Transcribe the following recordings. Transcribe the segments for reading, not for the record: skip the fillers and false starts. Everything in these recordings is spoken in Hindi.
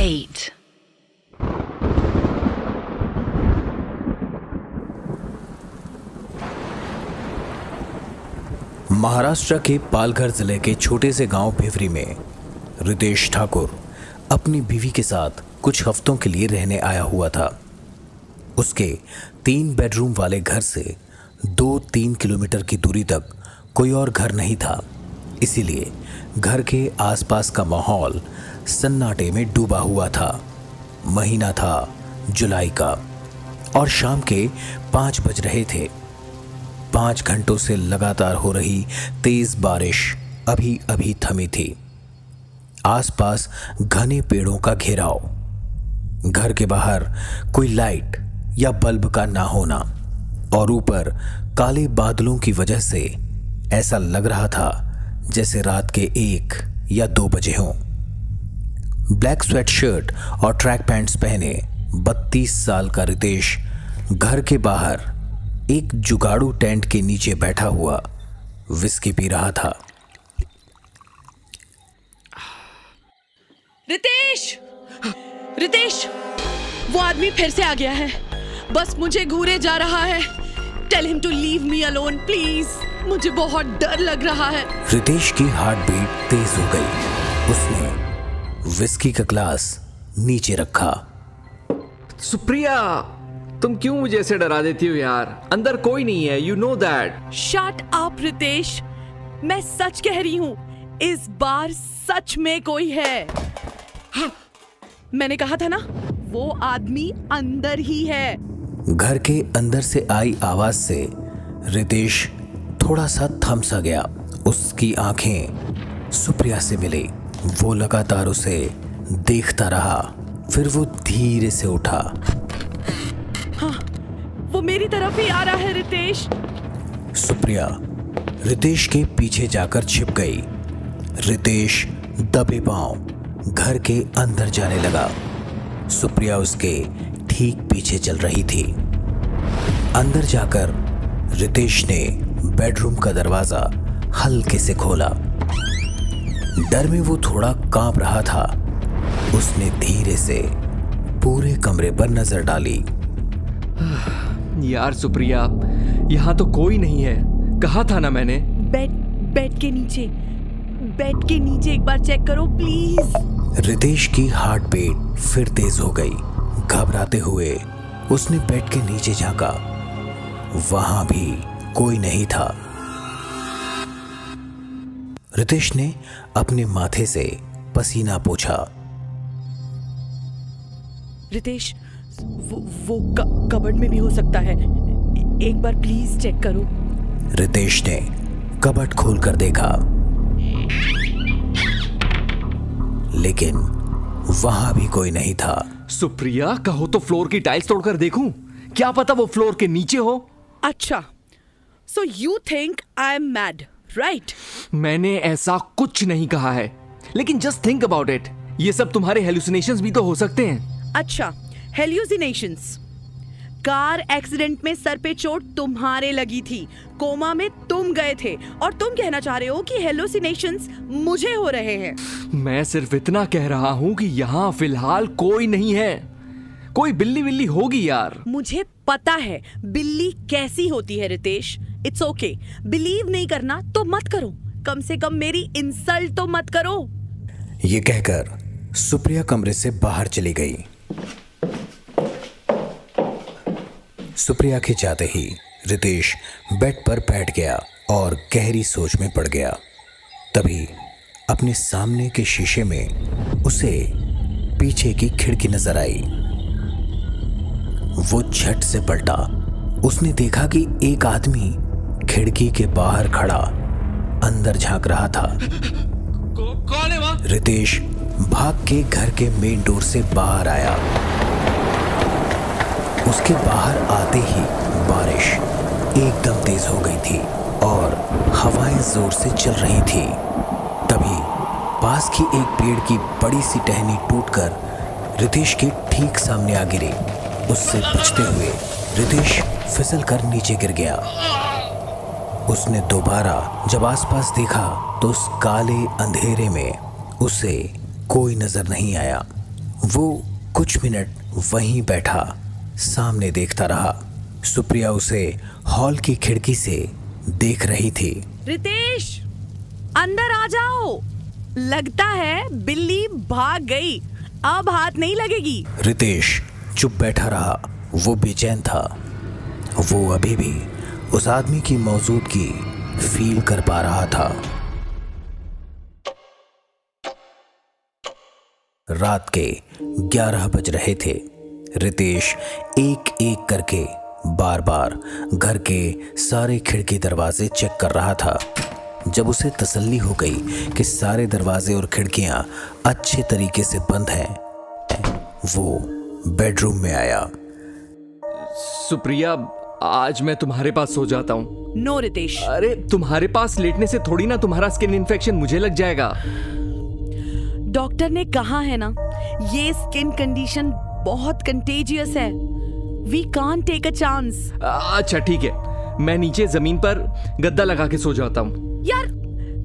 8. महाराष्ट्र के पालघर जिले के छोटे से गांव भिवरी में रितेश ठाकुर अपनी बीवी के साथ कुछ हफ्तों के लिए रहने आया हुआ था। उसके 3 बेडरूम वाले घर से 2-3 किलोमीटर की दूरी तक कोई और घर नहीं था, इसीलिए घर के आसपास का माहौल सन्नाटे में डूबा हुआ था। महीना था जुलाई का और शाम के 5 बज रहे थे। 5 घंटों से लगातार हो रही तेज बारिश अभी अभी थमी थी। आसपास घने पेड़ों का घेराव, घर के बाहर कोई लाइट या बल्ब का ना होना और ऊपर काले बादलों की वजह से ऐसा लग रहा था जैसे रात के 1 या 2 बजे हों। ब्लैक स्वेट शर्ट और ट्रैक पैंट्स पहने 32 साल का रितेश घर के बाहर एक जुगाड़ू टेंट के नीचे बैठा हुआ विस्की पी रहा था। रितेश! रितेश! वो आदमी फिर से आ गया है। बस मुझे घूरे जा रहा है। Tell him to leave me alone please. मुझे बहुत डर लग रहा है। रितेश की हार्ट बीट तेज हो गई। उसने विस्की का ग्लास नीचे रखा। सुप्रिया, तुम क्यों मुझे ऐसे डरा देती हो यार? अंदर कोई नहीं है, you know that. Shut up Ritesh, मैं सच कह रही हूँ, इस बार सच में कोई है। हाँ, मैंने कहा था ना, वो आदमी अंदर ही है। घर के अंदर से आई आवाज से रितेश थोड़ा सा थम सा गया। उसकी आंखें सुप्रिया से मिली। वो लगातार उसे देखता रहा, फिर वो धीरे से उठा। हाँ, वो मेरी तरफ ही आ रहा है रितेश। सुप्रिया रितेश के पीछे जाकर छिप गई। रितेश दबे पांव घर के अंदर जाने लगा। सुप्रिया उसके ठीक पीछे चल रही थी। अंदर जाकर रितेश ने बेडरूम का दरवाजा हल्के से खोला। डर में वो थोड़ा कांप रहा था। उसने धीरे से पूरे कमरे पर नजर डाली। यार सुप्रिया, यहाँ तो कोई नहीं है, कहा था ना मैंने। बेड के नीचे एक बार चेक करो प्लीज। रितेश की हार्ट बीट फिर तेज हो गई। घबराते हुए उसने बेड के नीचे झांका। वहां भी कोई नहीं था। रितेश ने अपने माथे से पसीना पोंछा। रितेश, वो कबर्ड में भी हो सकता है। एक बार प्लीज चेक करो। रितेश ने कबर्ड खोलकर देखा, लेकिन वहां भी कोई नहीं था। सुप्रिया, कहो तो फ्लोर की टाइल्स तोड़कर देखूं? क्या पता वो फ्लोर के नीचे हो। अच्छा, so you think I am mad, right? मैंने ऐसा कुछ नहीं कहा है, लेकिन जस्ट थिंक अबाउट इट। ये सब तुम्हारे हेलुसिनेशंस भी तो हो सकते हैं। अच्छा, हेल्यूसिनेशंस। कार एक्सीडेंट में सर पे चोट तुम्हारे लगी थी, कोमा में तुम गए थे और तुम कहना चाह रहे हो कि हेलुसिनेशंस मुझे हो रहे हैं। मैं सिर्फ इतना कह रहा हूँ कि यहाँ फिलहाल कोई नहीं है। कोई बिल्ली बिल्ली होगी यार। मुझे पता है बिल्ली कैसी होती है रितेश। इट्स ओके, बिलीव नहीं करना तो मत करो, कम से कम मेरी इंसल्ट तो मत करो। ये कहकर सुप्रिया कमरे से बाहर चली गई। सुप्रिया के जाते ही रितेश बेड पर बैठ गया और गहरी सोच में पड़ गया। तभी अपने सामने के शीशे में उसे पीछे की खिड़की नजर आई। वो झट से पलटा। उसने देखा कि एक आदमी खिड़की के बाहर खड़ा अंदर झांक रहा था। कौन है वहाँ? रितेश भाग के घर के मेन डोर से बाहर आया। उसके बाहर आते ही बारिश एकदम तेज हो गई थी और हवाएं जोर से चल रही थी। तभी पास की एक पेड़ की बड़ी सी टहनी टूटकर रितेश के ठीक सामने आ गिरी। उससे बचते हुए रितेश फिसल कर नीचे गिर गया। उसने दोबारा जब आसपास देखा तो उस काले अंधेरे में उसे कोई नजर नहीं आया। वो कुछ मिनट वहीं बैठा सामने देखता रहा। सुप्रिया उसे हॉल की खिड़की से देख रही थी। रितेश, अंदर आ जाओ। लगता है बिल्ली भाग गई, अब हाथ नहीं लगेगी। रितेश चुप बैठा रहा। वो बेचैन था। वो अभी भी उस आदमी की मौजूदगी फील कर पा रहा था। रात के 11 बज रहे थे। रितेश एक एक करके बार बार घर के सारे खिड़की दरवाजे चेक कर रहा था। जब उसे तसल्ली हो गई कि सारे दरवाजे और खिड़कियां अच्छे तरीके से बंद हैं, वो बेडरूम में आया। सुप्रिया, आज मैं तुम्हारे पास सो जाता हूँ। नो रितेश, अरे तुम्हारे पास लेटने से थोड़ी ना तुम्हारा स्किन इन्फेक्शन मुझे लग जाएगा। डॉक्टर ने कहा है ना, ये स्किन कंडीशन बहुत कंटेजियस है। We can't take a chance. अच्छा ठीक है, मैं नीचे जमीन पर गद्दा लगा के सो जाता हूँ। यार,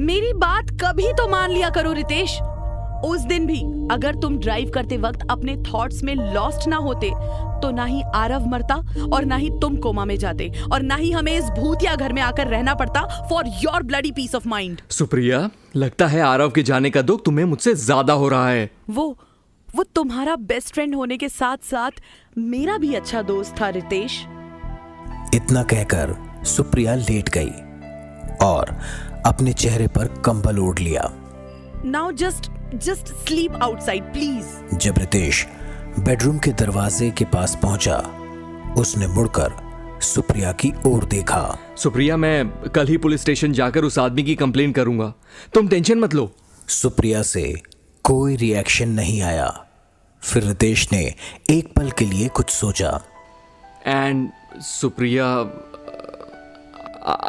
मेरी बात कभी तो मान लिया करो रितेश। उस दिन भी अगर तुम ड्राइव करते वक्त अपने थॉट्स में लॉस्ट ना होते तो ना ही आरव मरता और ना ही तुम कोमा में जाते और ना ही हमें इस भूतिया घर में आकर रहना पड़ता for your bloody peace of mind. Supriya, लगता है आरव के जाने का दुख तुम्हें मुझसे ज्यादा हो रहा है। वो तुम्हारा बेस्ट फ्रेंड होने के साथ साथ मेरा भी अच्छा दोस्त था रितेश। इतना कहकर सुप्रिया लेट गई और अपने चेहरे पर कंबल ओढ़ लिया। Now just sleep outside please. जब रितेश बेडरूम के दरवाजे के पास पहुंचा, उसने मुड़कर सुप्रिया की ओर देखा। सुप्रिया, मैं कल ही पुलिस स्टेशन जाकर उस आदमी की कंप्लेंट करूंगा, तुम टेंशन मत लो। सुप्रिया से कोई रिएक्शन नहीं आया। फिर रितेश ने एक पल के लिए कुछ सोचा। And Supriya,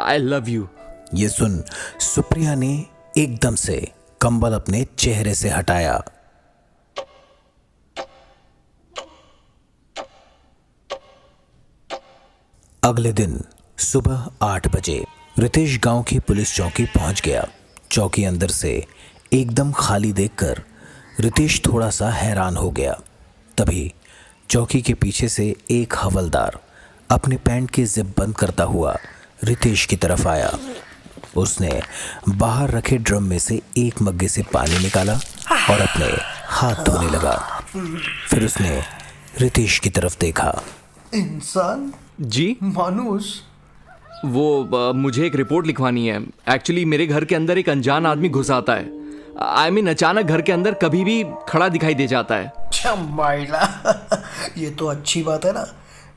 I love you. ये सुन सुप्रिया ने एकदम से कंबल अपने चेहरे से हटाया। अगले दिन सुबह 8 बजे रितेश गांव की पुलिस चौकी पहुंच गया। चौकी अंदर से एकदम खाली देखकर रितेश थोड़ा सा हैरान हो गया। तभी चौकी के पीछे से एक हवलदार अपने पैंट की जिप बंद करता हुआ रितेश की तरफ आया। उसने बाहर रखे ड्रम में से एक मग्गे से पानी निकाला और अपने हाथ धोने लगा। फिर उसने रितेश की तरफ देखा। इंसान? जी? मानुष? वो मुझे एक रिपोर्ट लिखवानी है। एक्चुअली मेरे घर के अंदर एक अनजान आदमी घुस आता है। आई मीन अचानक घर के अंदर कभी भी खड़ा दिखाई दे जाता है। चमाइला, ये तो अच्छी बात है ना।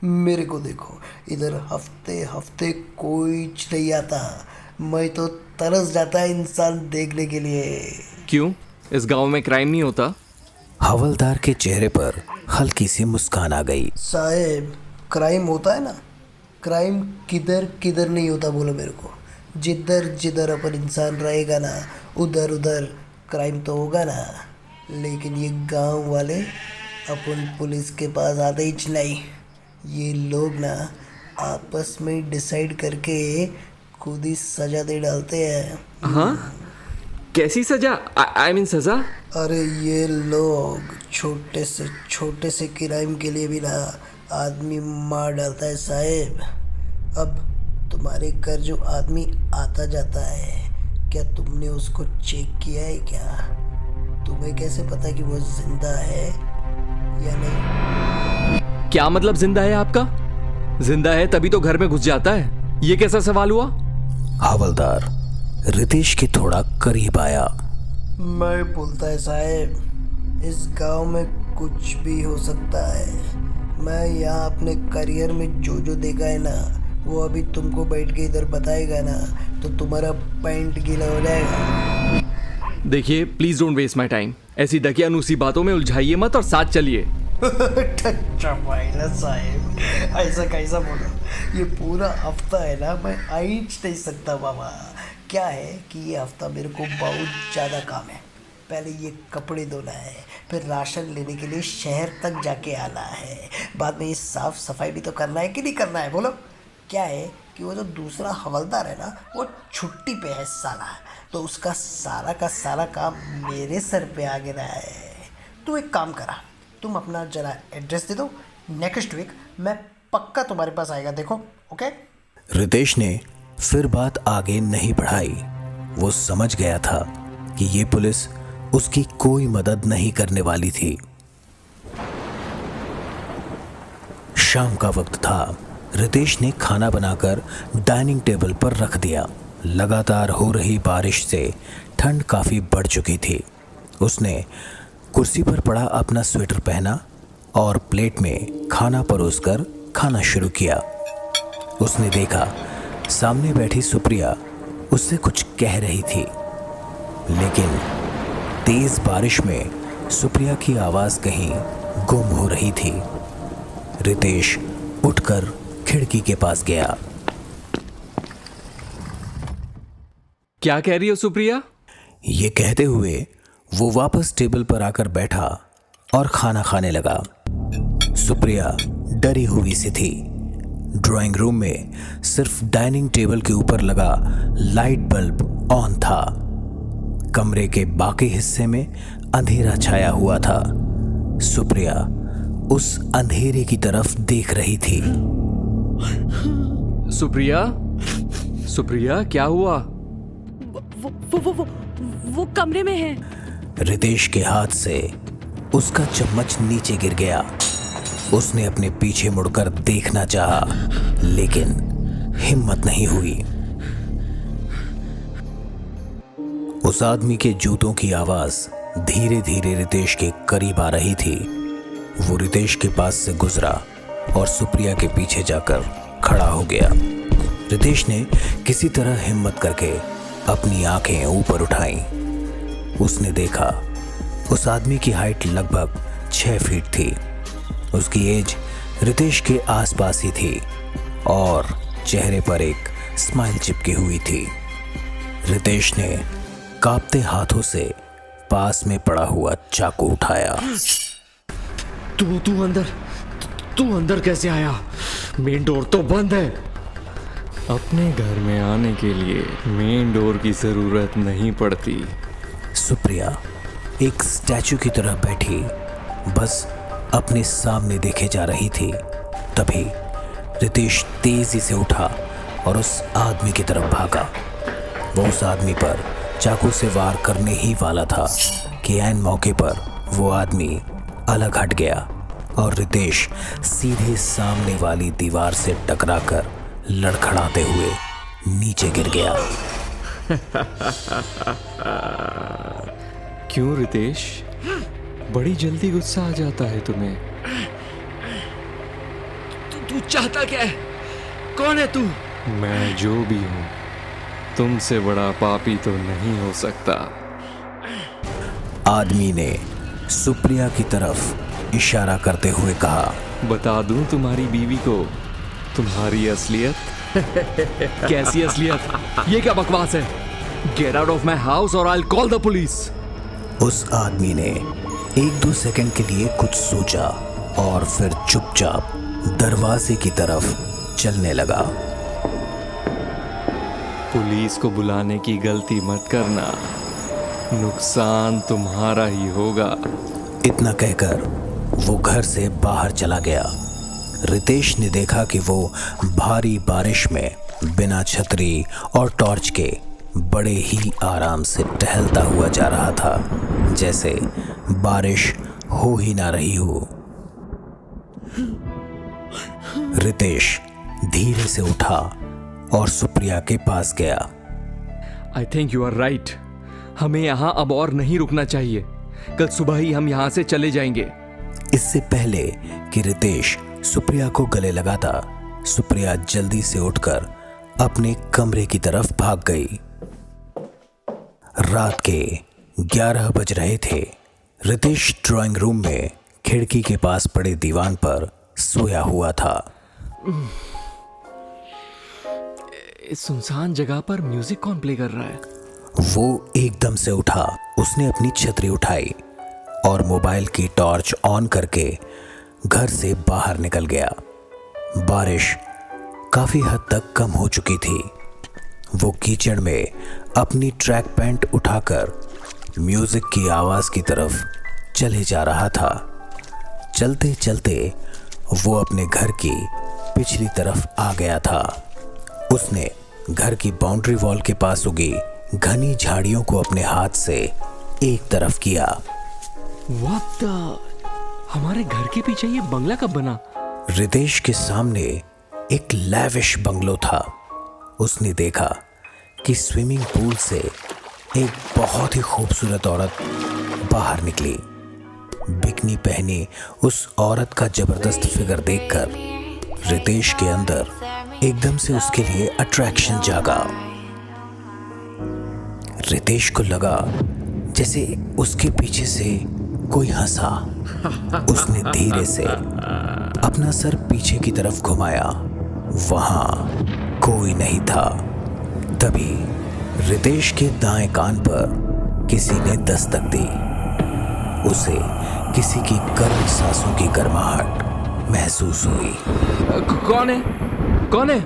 मेरे को देखो, इधर हफ्ते हफ्ते कोई नहीं आता। मैं तो तरस जाता है इंसान देखने के लिए। क्यों, इस गांव में क्राइम नहीं होता? हवलदार के चेहरे पर हल्की सी मुस्कान आ गई। साहेब, क्राइम होता है ना। क्राइम किधर किधर नहीं होता बोलो मेरे को। जिधर जिधर अपन इंसान रहेगा ना, उधर उधर क्राइम तो होगा ना। लेकिन ये गांव वाले अपन पुलिस के पास आते ही नहीं। ये लोग ना आपस में डिसाइड करके खुद ही सजा दे डालते हैं। हाँ, कैसी सजा? आई मीन सजा? अरे ये लोग छोटे से क्राइम के लिए भी ना आदमी मार डालता है साहेब। अब तुम्हारे घर जो आदमी आता जाता है, क्या तुमने उसको चेक किया है क्या? तुम्हें कैसे पता कि वो जिंदा है या नहीं? क्या मतलब जिंदा है आपका? जिंदा है तभी तो घर में घुस जाता है। ये कैसा सवाल हुआ? हवलदार रितेश के थोड़ा करीब आया। मैं बोलता है साहेब, इस गांव में कुछ भी हो सकता है। मैं यहाँ अपने करियर में जो देखा है ना, वो अभी तुमको बैठ के इधर बताएगा ना, तो तुम्हारा पैंट गीला हो जाएगा। देखिए, please don't waste my time. ऐसी दकियानूसी बातों में उलझाइए मत और साथ चलिए। साहेब, ऐसा कैसा बोला? ये पूरा हफ्ता है ना, मैं आ ही नहीं सकता बाबा। क्या है कि ये हफ्ता मेरे को बहुत ज़्यादा काम है। पहले ये कपड़े धोना है, फिर राशन लेने के लिए शहर तक जाके आना है, बाद में ये साफ सफाई भी तो करना है कि नहीं करना है बोलो? क्या है कि वो जो दूसरा हवलदार है ना, वो छुट्टी पे है साला, तो उसका सारा का सारा काम मेरे सर पे आ गिरा है। तू एक काम करा, तुम अपना जरा एड्रेस दे दो, नेक्स्ट वीक मैं पक्का तुम्हारे पास आएगा, देखो। ओके? रितेश ने फिर बात आगे नहीं बढ़ाई। वो समझ गया था कि ये पुलिस उसकी कोई मदद नहीं करने वाली थी। शाम का वक्त था। रितेश ने खाना बनाकर डाइनिंग टेबल पर रख दिया। लगातार हो रही बारिश से ठंड काफी बढ़ चुकी थी। उसने कुर्सी पर पड़ा अपना स्वेटर पहना और प्लेट में खाना परोसकर खाना शुरू किया। उसने देखा सामने बैठी सुप्रिया उससे कुछ कह रही थी, लेकिन तेज बारिश में सुप्रिया की आवाज कहीं गुम हो रही थी। रितेश उठकर खिड़की के पास गया। क्या कह रही हो सुप्रिया? ये कहते हुए वो वापस टेबल पर आकर बैठा और खाना खाने लगा। सुप्रिया डरी हुई सी थी। ड्राइंग रूम में सिर्फ डाइनिंग टेबल के ऊपर लगा लाइट बल्ब ऑन था। कमरे के बाकी हिस्से में अंधेरा छाया हुआ था। सुप्रिया उस अंधेरे की तरफ देख रही थी। सुप्रिया, सुप्रिया क्या हुआ? वो कमरे में है। रितेश के हाथ से उसका चम्मच नीचे गिर गया। उसने अपने पीछे मुड़कर देखना चाहा, लेकिन हिम्मत नहीं हुई। उस आदमी के जूतों की आवाज धीरे धीरे रितेश के करीब आ रही थी। वो रितेश के पास से गुजरा और सुप्रिया के पीछे जाकर खड़ा हो गया। रितेश ने किसी तरह हिम्मत करके अपनी आंखें ऊपर उठाई। उसने देखा उस आदमी की हाइट लगभग 6 फीट थी। उसकी एज रितेश के आसपास ही थी और चेहरे पर एक स्माइल चिपकी हुई थी। रितेश ने कांपते हाथों से पास में पड़ा हुआ चाकू उठाया। तू अंदर कैसे आया? मेन डोर तो बंद है। अपने घर में आने के लिए मेन डोर की जरूरत नहीं पड़ती। सुप्रिया एक स्टैचू की तरह बैठी बस अपने सामने देखे जा रही थी। तभी रितेश तेजी से उठा और उस आदमी की तरफ भागा। वो उस आदमी पर चाकू से वार करने ही वाला था कि ऐन मौके पर वो आदमी अलग हट गया और रितेश सीधे सामने वाली दीवार से टकराकर लड़खड़ाते हुए नीचे गिर गया। क्यों रितेश, बड़ी जल्दी गुस्सा आ जाता है तुम्हें? तू चाहता क्या है? कौन है तू? मैं जो भी हूं, तुमसे बड़ा पापी तो नहीं हो सकता। आदमी ने सुप्रिया की तरफ इशारा करते हुए कहा, बता दूं तुम्हारी बीवी को तुम्हारी असलियत? कैसी असलियत? ये क्या बकवास है? Get out of my house और I will call the police. उस आदमी ने 1-2 सेकंड के लिए कुछ सोचा और फिर चुपचाप दरवाजे की तरफ चलने लगा। पुलिस को बुलाने की गलती मत करना, नुकसान तुम्हारा ही होगा। इतना कहकर वो घर से बाहर चला गया। रितेश ने देखा कि वो भारी बारिश में बिना छतरी और टॉर्च के बड़े ही आराम से टहलता हुआ जा रहा था, जैसे बारिश हो ही ना रही हो। रितेश धीरे से उठा और सुप्रिया के पास गया। I think you are right. हमें यहाँ अब और नहीं रुकना चाहिए। कल सुबह ही हम यहाँ से चले जाएंगे। इससे पहले कि रितेश सुप्रिया को गले लगाता, सुप्रिया जल्दी से उठकर अपने कमरे की तरफ भाग गई। रात के 11 बज रहे थे। रितेश ड्राइंग रूम में खिड़की के पास पड़े दीवान पर सोया हुआ था। इस सुनसान जगह पर म्यूजिक कौन प्ले कर रहा है? वो एकदम से उठा। उसने अपनी छतरी उठाई और मोबाइल की टॉर्च ऑन करके घर से बाहर निकल गया। बारिश काफी हद तक कम हो चुकी थी। वो कीचड़ में अपनी ट्रैक पैंट उठाकर म्यूजिक की आवाज की तरफ चले जा रहा था। चलते चलते वो अपने घर की पिछली तरफ आ गया था। उसने घर की बाउंड्री वॉल के पास उगी घनी झाड़ियों को अपने हाथ से एक तरफ किया। What the? हमारे घर के पीछे ये बंगला कब बना? रितेश के सामने एक लैविश बंगलो था। उसने देखा कि स्विमिंग पूल से एक बहुत ही खूबसूरत औरत बाहर निकली। बिकनी पहनी उस औरत का जबरदस्त फिगर देखकर रितेश के अंदर एकदम से उसके लिए अट्रैक्शन जागा। रितेश को लगा जैसे उसके पीछे से कोई हंसा। उसने धीरे से अपना सर पीछे की तरफ घुमाया। वहां कोई नहीं था। तभी रितेश के दाएं कान पर किसी ने दस्तक दी। उसे किसी की गर्म सांसों की गर्माहट महसूस हुई। कौन है? कौन है?